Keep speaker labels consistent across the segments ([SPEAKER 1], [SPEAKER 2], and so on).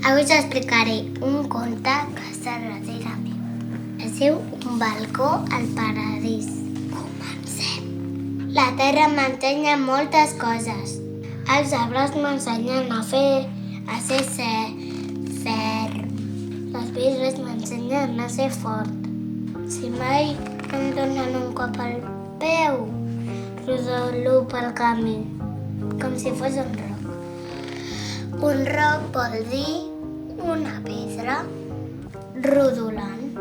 [SPEAKER 1] Avui us explicaré un conte que està darrere meu. Es diu Un balcó al paradís. Comencem. La terra m'ensenya moltes coses. Els arbres m'ensenyen a ser ferm. Les vidres m'ensenyen a ser fort. Si mai em donen un cop al peu, rodolo pel camí, com si fos un roc. Un roc vol dir una pedra rodolant.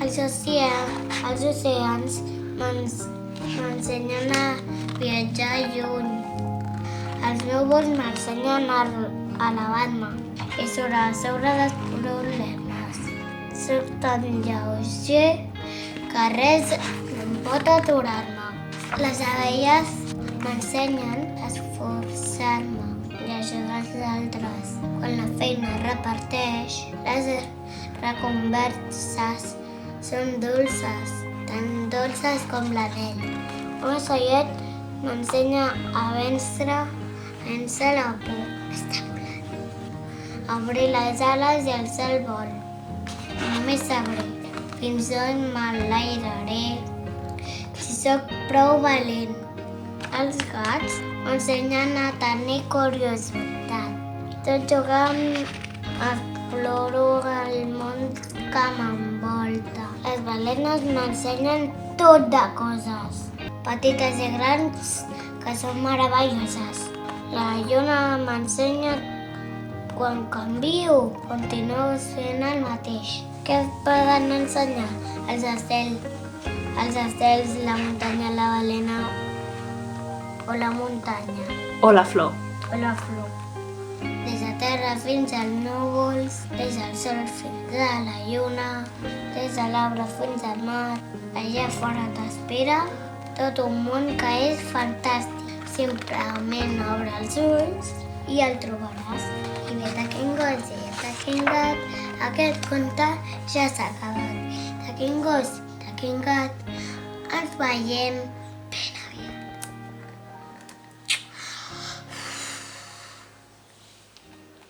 [SPEAKER 1] Els oceans m'ensenyen a viatjar lluny. Els núvols m'ensenyen a elevar-me i sobre dels problemes. Soc tan lleuger que res no em pot aturar-me. Les abelles m'ensenyen a esforçar-me i ajudar els altres. Quan la feina es reparteix, les recompenses són dolces, tan dolces com la mel. Un ocellet m'ensenya a vèncer la por. Està volant. Obrir les ales i alçar el vol. Només sabré fins on m'enlairaré si sóc prou valent. Els gats m'ensenyen a tenir curiositat. Tot jugant exploro el món que m'envolta. Les balenes m'ensenyen tot de coses, petites i grans, que són meravelloses. La lluna m'ensenya quan canvio, continuo sent el mateix. Què et poden ensenyar? Els estels, la muntanya, la balena o la muntanya.
[SPEAKER 2] O la flor.
[SPEAKER 1] O la flor. Des de terra fins als núvols, des del sol fins a la lluna, des de l'arbre fins al mar. Allà fora t'espera tot un món que és fantàstic. Simplement obre els ulls i el trobaràs. I vet a quin gos i vet a quin gat, aquest conte ja s'ha acabat. De quin gos, de quin gat, ens veiem ben aviat.